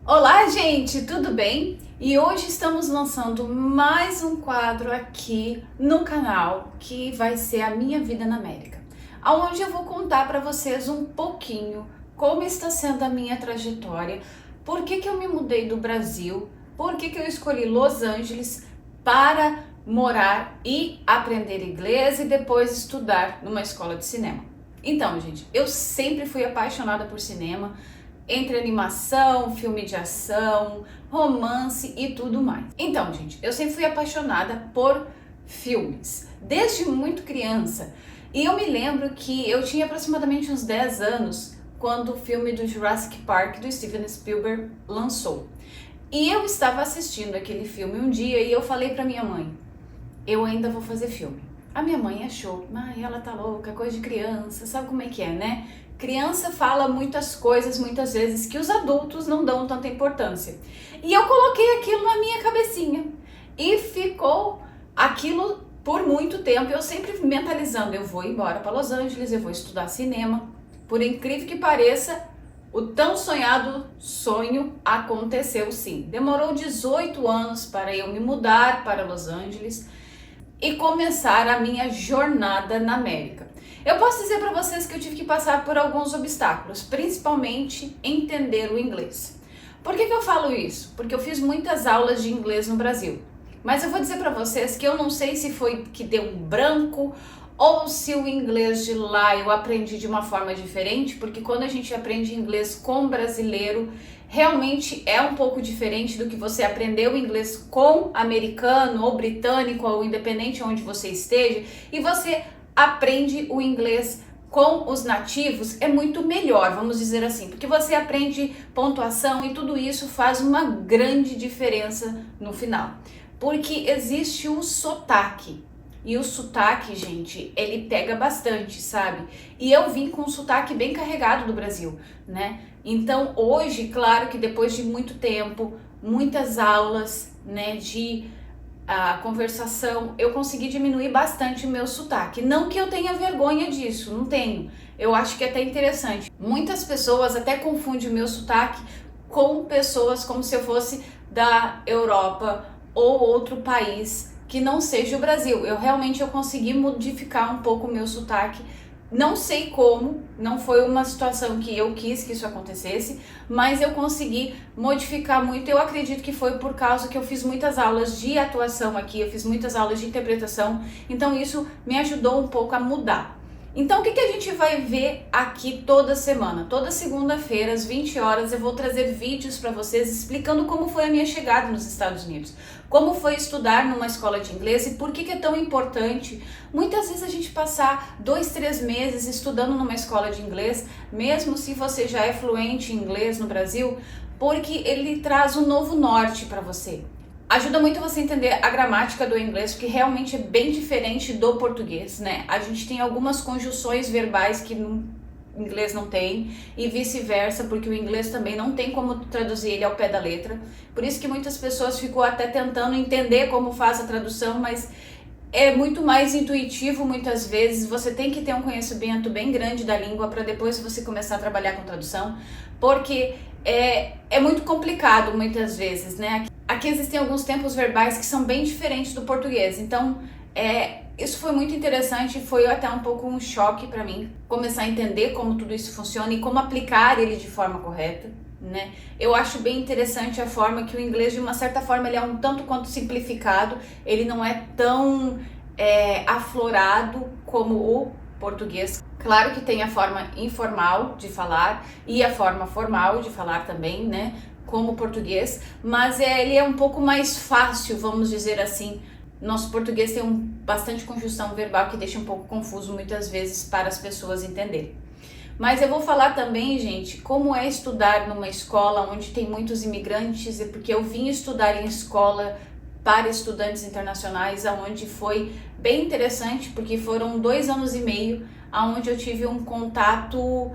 Olá, gente, tudo bem? E hoje estamos lançando mais um quadro aqui no canal que vai ser a Minha Vida na América, onde eu vou contar para vocês um pouquinho como está sendo a minha trajetória, por que eu me mudei do Brasil, por que eu escolhi Los Angeles para morar e aprender inglês e depois estudar numa escola de cinema. Então, gente, eu sempre fui apaixonada por cinema, entre animação, filme de ação, romance e tudo mais. Então, gente, eu sempre fui apaixonada por filmes, desde muito criança. E eu me lembro que eu tinha aproximadamente uns 10 anos quando o filme do Jurassic Park do Steven Spielberg lançou. E eu estava assistindo aquele filme um dia e eu falei para minha mãe: eu ainda vou fazer filme. A minha mãe achou, ela tá louca, coisa de criança, sabe como é que é, né? Criança fala muitas coisas, muitas vezes, que os adultos não dão tanta importância. E eu coloquei aquilo na minha cabecinha. E ficou aquilo por muito tempo, eu sempre mentalizando, eu vou embora para Los Angeles, eu vou estudar cinema. Por incrível que pareça, o tão sonhado sonho aconteceu sim. Demorou 18 anos para eu me mudar para Los Angeles e começar a minha jornada na América. Eu posso dizer para vocês que eu tive que passar por alguns obstáculos, principalmente entender o inglês. Por que eu falo isso? Porque eu fiz muitas aulas de inglês no Brasil. Mas eu vou dizer para vocês que eu não sei se foi que deu um branco ou se o inglês de lá eu aprendi de uma forma diferente, porque quando a gente aprende inglês com brasileiro, realmente é um pouco diferente do que você aprendeu inglês com americano ou britânico ou independente onde você esteja, e você aprende o inglês com os nativos é muito melhor, vamos dizer assim, porque você aprende pontuação e tudo isso faz uma grande diferença no final, porque existe o sotaque. E o sotaque, gente, ele pega bastante, sabe? E eu vim com um sotaque bem carregado do Brasil, né? Então, hoje, claro que depois de muito tempo, muitas aulas, né, de conversação, eu consegui diminuir bastante o meu sotaque. Não que eu tenha vergonha disso, não tenho. Eu acho que é até interessante. Muitas pessoas até confundem o meu sotaque com pessoas como se eu fosse da Europa ou outro país que não seja o Brasil. Eu consegui modificar um pouco o meu sotaque. Não sei como, não foi uma situação que eu quis que isso acontecesse, mas eu consegui modificar muito. Eu acredito que foi por causa que eu fiz muitas aulas de atuação aqui, eu fiz muitas aulas de interpretação, então isso me ajudou um pouco a mudar. Então o que a gente vai ver aqui toda semana? Toda segunda-feira, às 20 horas, eu vou trazer vídeos para vocês explicando como foi a minha chegada nos Estados Unidos, como foi estudar numa escola de inglês e por que é tão importante muitas vezes a gente passar 2, 3 meses estudando numa escola de inglês, mesmo se você já é fluente em inglês no Brasil, porque ele traz um novo norte para você. Ajuda muito você a entender a gramática do inglês, porque realmente é bem diferente do português, né? A gente tem algumas conjunções verbais que no inglês não tem e vice-versa, porque o inglês também não tem como traduzir ele ao pé da letra. Por isso que muitas pessoas ficam até tentando entender como faz a tradução, mas é muito mais intuitivo muitas vezes. Você tem que ter um conhecimento bem grande da língua para depois você começar a trabalhar com tradução, porque é muito complicado muitas vezes, né? Aqui existem alguns tempos verbais que são bem diferentes do português, então isso foi muito interessante, foi até um pouco um choque para mim, começar a entender como tudo isso funciona e como aplicar ele de forma correta, né? Eu acho bem interessante a forma que o inglês, de uma certa forma, ele é um tanto quanto simplificado, ele não é tão aflorado como o português. Claro que tem a forma informal de falar e a forma formal de falar também, né? Como o português, mas ele é um pouco mais fácil, vamos dizer assim. Nosso português tem bastante conjunção verbal que deixa um pouco confuso muitas vezes para as pessoas entenderem. Mas eu vou falar também, gente, como é estudar numa escola onde tem muitos imigrantes, porque eu vim estudar em escola para estudantes internacionais, onde foi bem interessante, porque foram 2 anos e meio, onde eu tive um contato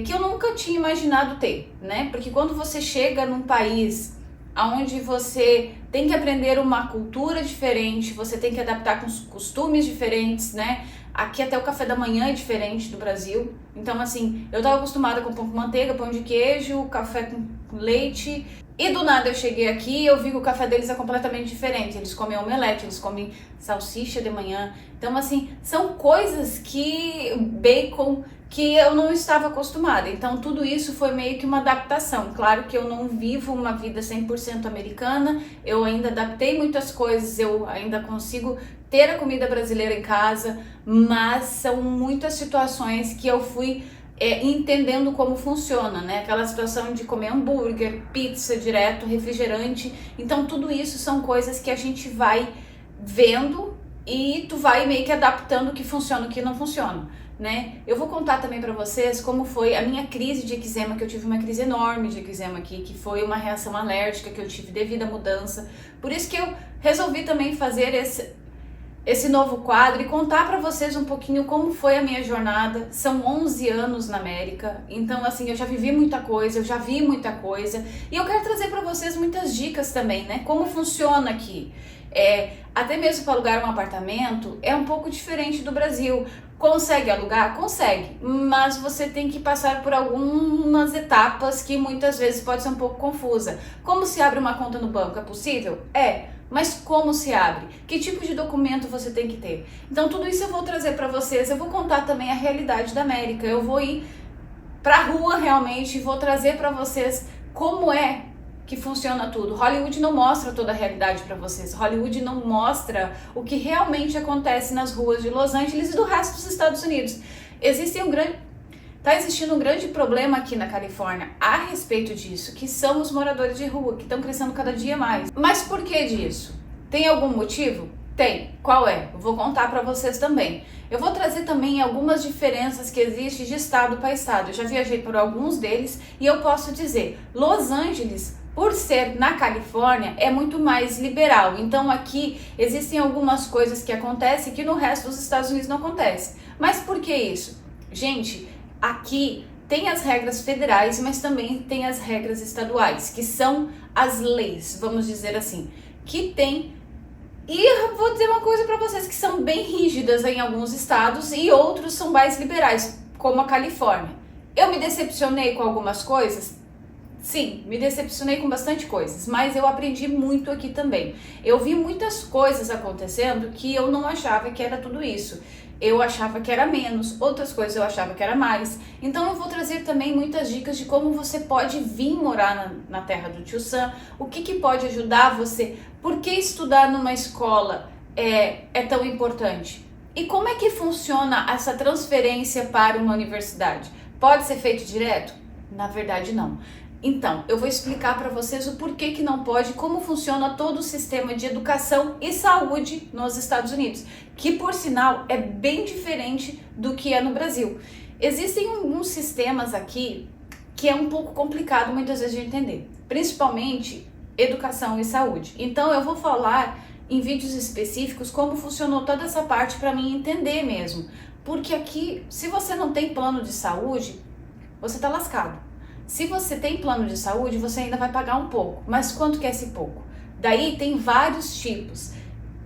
que eu nunca tinha imaginado ter, né? Porque quando você chega num país onde você tem que aprender uma cultura diferente, você tem que adaptar com os costumes diferentes, né? Aqui até o café da manhã é diferente do Brasil. Então, assim, eu estava acostumada com pão com manteiga, pão de queijo, café com leite. E do nada eu cheguei aqui e eu vi que o café deles é completamente diferente. Eles comem omelete, eles comem salsicha de manhã. Então, assim, são coisas que... bacon, que eu não estava acostumada. Então, tudo isso foi meio que uma adaptação. Claro que eu não vivo uma vida 100% americana. Eu ainda adaptei muitas coisas, eu ainda consigo ter a comida brasileira em casa. Mas são muitas situações que eu fui... entendendo como funciona, né? Aquela situação de comer hambúrguer, pizza direto, refrigerante. Então tudo isso são coisas que a gente vai vendo e tu vai meio que adaptando o que funciona e o que não funciona, né? Eu vou contar também pra vocês como foi a minha crise de eczema, que eu tive uma crise enorme de eczema aqui, que foi uma reação alérgica que eu tive devido à mudança. Por isso que eu resolvi também fazer esse novo quadro e contar para vocês um pouquinho como foi a minha jornada. São 11 anos na América, então assim, eu já vivi muita coisa, eu já vi muita coisa e eu quero trazer para vocês muitas dicas também, né? Como funciona aqui. Até mesmo para alugar um apartamento é um pouco diferente do Brasil. Consegue alugar? Consegue, mas você tem que passar por algumas etapas que muitas vezes pode ser um pouco confusa. Como se abre uma conta no banco? É possível? Mas como se abre? Que tipo de documento você tem que ter? Então tudo isso eu vou trazer para vocês. Eu vou contar também a realidade da América. Eu vou ir pra rua realmente e vou trazer para vocês como é que funciona tudo. Hollywood não mostra toda a realidade para vocês. Hollywood não mostra o que realmente acontece nas ruas de Los Angeles e do resto dos Estados Unidos. Tá existindo um grande problema aqui na Califórnia a respeito disso, que são os moradores de rua, que estão crescendo cada dia mais. Mas por que disso? Tem algum motivo? Tem. Qual é? Eu vou contar para vocês também. Eu vou trazer também algumas diferenças que existem de estado para estado. Eu já viajei por alguns deles e eu posso dizer, Los Angeles, por ser na Califórnia, é muito mais liberal. Então aqui existem algumas coisas que acontecem que no resto dos Estados Unidos não acontece. Mas por que isso? Gente, aqui tem as regras federais, mas também tem as regras estaduais, que são as leis, vamos dizer assim, que tem. E vou dizer uma coisa para vocês, que são bem rígidas em alguns estados e outros são mais liberais, como a Califórnia. Eu me decepcionei com algumas coisas? Sim, me decepcionei com bastante coisas, mas eu aprendi muito aqui também. Eu vi muitas coisas acontecendo que eu não achava que era tudo isso. Eu achava que era menos, outras coisas eu achava que era mais. Então eu vou trazer também muitas dicas de como você pode vir morar na terra do Tio Sam, o que pode ajudar você, por que estudar numa escola é tão importante. E como é que funciona essa transferência para uma universidade? Pode ser feito direto? Na verdade não. Então, eu vou explicar para vocês o porquê que não pode, como funciona todo o sistema de educação e saúde nos Estados Unidos, que por sinal é bem diferente do que é no Brasil. Existem alguns sistemas aqui que é um pouco complicado muitas vezes de entender, principalmente educação e saúde. Então eu vou falar em vídeos específicos como funcionou toda essa parte para mim entender mesmo, porque aqui, se você não tem plano de saúde, você tá lascado. Se você tem plano de saúde, você ainda vai pagar um pouco. Mas quanto que é esse pouco? Daí tem vários tipos.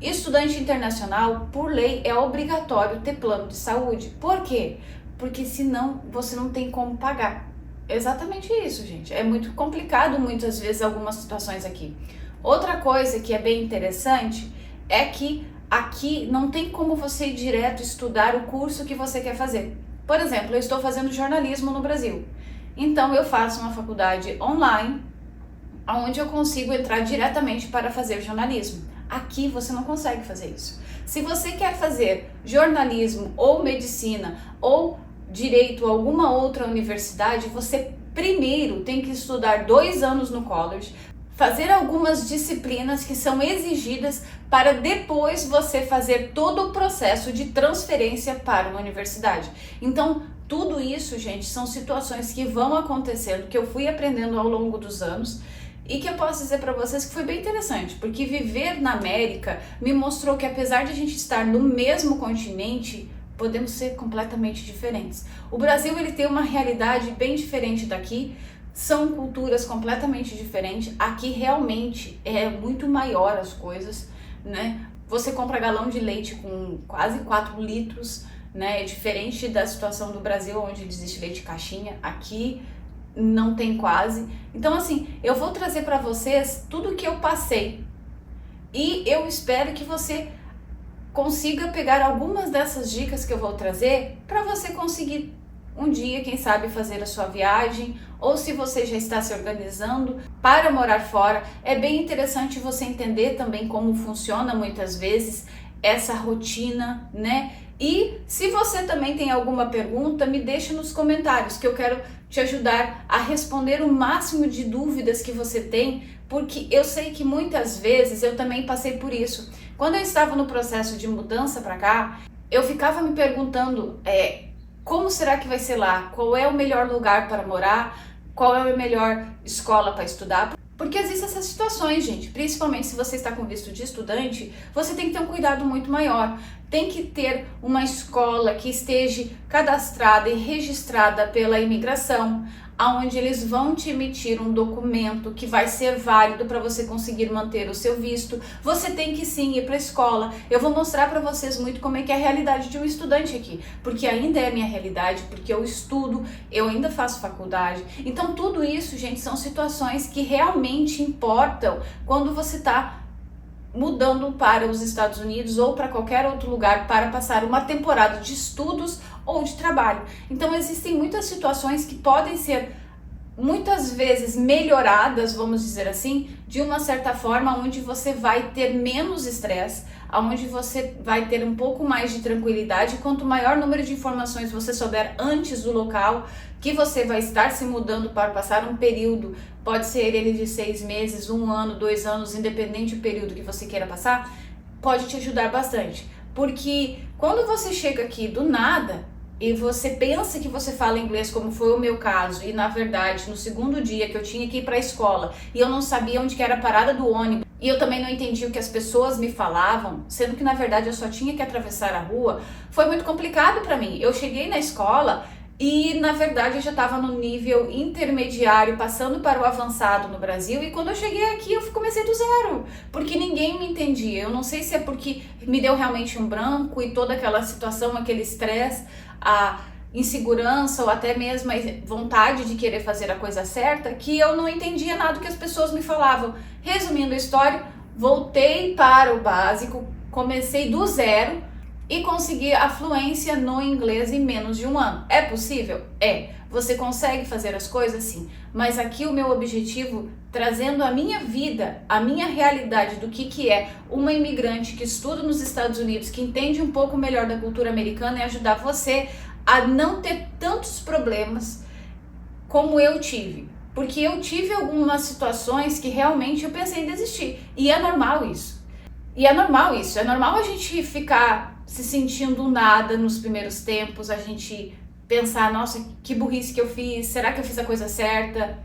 Estudante internacional, por lei, é obrigatório ter plano de saúde. Por quê? Porque senão você não tem como pagar. Exatamente isso, gente. É muito complicado muitas vezes algumas situações aqui. Outra coisa que é bem interessante é que aqui não tem como você ir direto estudar o curso que você quer fazer. Por exemplo, eu estou fazendo jornalismo no Brasil. Então eu faço uma faculdade online, onde eu consigo entrar diretamente para fazer jornalismo. Aqui você não consegue fazer isso. Se você quer fazer jornalismo ou medicina ou direito a alguma outra universidade, você primeiro tem que estudar 2 anos no college, fazer algumas disciplinas que são exigidas para depois você fazer todo o processo de transferência para uma universidade. Então, tudo isso, gente, são situações que vão acontecendo, que eu fui aprendendo ao longo dos anos e que eu posso dizer para vocês que foi bem interessante, porque viver na América me mostrou que apesar de a gente estar no mesmo continente, podemos ser completamente diferentes. O Brasil, ele tem uma realidade bem diferente daqui, são culturas completamente diferentes. Aqui realmente é muito maior as coisas, né? Você compra galão de leite com quase 4 litros, né? É diferente da situação do Brasil, onde existe leite caixinha. Aqui não tem quase. Então assim, eu vou trazer para vocês tudo que eu passei e eu espero que você consiga pegar algumas dessas dicas que eu vou trazer para você conseguir um dia, quem sabe, fazer a sua viagem, ou se você já está se organizando para morar fora. É bem interessante você entender também como funciona muitas vezes essa rotina, né? E se você também tem alguma pergunta, me deixa nos comentários, que eu quero te ajudar a responder o máximo de dúvidas que você tem, porque eu sei que muitas vezes eu também passei por isso. Quando eu estava no processo de mudança para cá, eu ficava me perguntando, como será que vai ser lá? Qual é o melhor lugar para morar? Qual é a melhor escola para estudar? Porque existem essas situações, gente, principalmente se você está com visto de estudante, você tem que ter um cuidado muito maior. Tem que ter uma escola que esteja cadastrada e registrada pela imigração, onde eles vão te emitir um documento que vai ser válido para você conseguir manter o seu visto. Você tem que sim ir para a escola. Eu vou mostrar para vocês muito como é que é a realidade de um estudante aqui, porque ainda é a minha realidade, porque eu estudo, eu ainda faço faculdade. Então tudo isso, gente, são situações que realmente importam quando você está mudando para os Estados Unidos ou para qualquer outro lugar para passar uma temporada de estudos ou de trabalho. Então existem muitas situações que podem ser muitas vezes melhoradas, vamos dizer assim, de uma certa forma, onde você vai ter menos estresse, onde você vai ter um pouco mais de tranquilidade. Quanto maior número de informações você souber antes do local que você vai estar se mudando para passar um período, pode ser ele de 6 meses, 1 ano, 2 anos, independente do período que você queira passar, pode te ajudar bastante. Porque quando você chega aqui do nada e você pensa que você fala inglês, como foi o meu caso, e na verdade no segundo dia que eu tinha que ir para a escola e eu não sabia onde que era a parada do ônibus, e eu também não entendi o que as pessoas me falavam, sendo que na verdade eu só tinha que atravessar a rua, foi muito complicado para mim. Eu cheguei na escola e na verdade eu já estava no nível intermediário, passando para o avançado no Brasil, e quando eu cheguei aqui eu comecei do zero, porque ninguém me entendia. Eu não sei se é porque me deu realmente um branco e toda aquela situação, aquele estresse, a insegurança ou até mesmo a vontade de querer fazer a coisa certa, que eu não entendia nada do que as pessoas me falavam. Resumindo a história, voltei para o básico, comecei do zero e consegui a fluência no inglês em menos de 1 ano. É possível? É. Você consegue fazer as coisas? Sim. Mas aqui o meu objetivo, trazendo a minha vida, a minha realidade do que é uma imigrante que estuda nos Estados Unidos, que entende um pouco melhor da cultura americana, é ajudar você a não ter tantos problemas como eu tive. Porque eu tive algumas situações que realmente eu pensei em desistir. E é normal isso. É normal a gente ficar se sentindo nada nos primeiros tempos, a gente pensar, nossa, que burrice que eu fiz, será que eu fiz a coisa certa?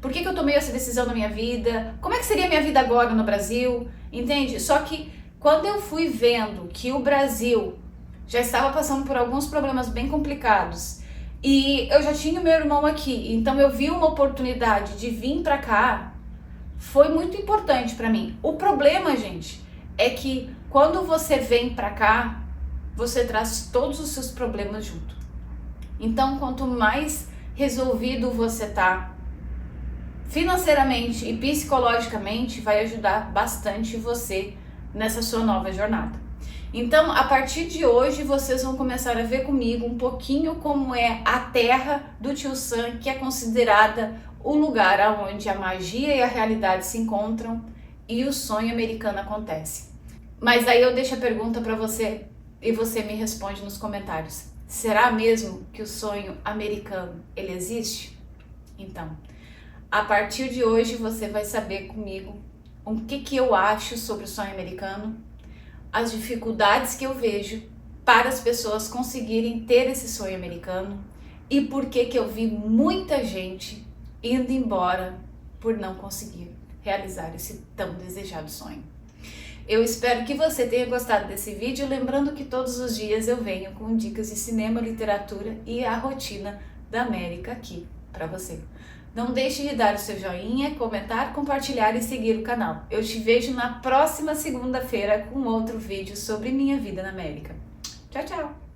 Por que eu tomei essa decisão na minha vida? Como é que seria a minha vida agora no Brasil? Entende? Só que quando eu fui vendo que o Brasil já estava passando por alguns problemas bem complicados e eu já tinha o meu irmão aqui, então eu vi uma oportunidade de vir pra cá, foi muito importante pra mim. O problema, gente, é que quando você vem pra cá, você traz todos os seus problemas junto. Então, quanto mais resolvido você tá financeiramente e psicologicamente, vai ajudar bastante você nessa sua nova jornada. Então, a partir de hoje, vocês vão começar a ver comigo um pouquinho como é a terra do Tio Sam, que é considerada o lugar onde a magia e a realidade se encontram e o sonho americano acontece. Mas aí eu deixo a pergunta para você e você me responde nos comentários. Será mesmo que o sonho americano, ele existe? Então, a partir de hoje você vai saber comigo o que eu acho sobre o sonho americano, as dificuldades que eu vejo para as pessoas conseguirem ter esse sonho americano e por que eu vi muita gente indo embora por não conseguir realizar esse tão desejado sonho. Eu espero que você tenha gostado desse vídeo, lembrando que todos os dias eu venho com dicas de cinema, literatura e a rotina da América aqui para você. Não deixe de dar o seu joinha, comentar, compartilhar e seguir o canal. Eu te vejo na próxima segunda-feira com outro vídeo sobre minha vida na América. Tchau, tchau!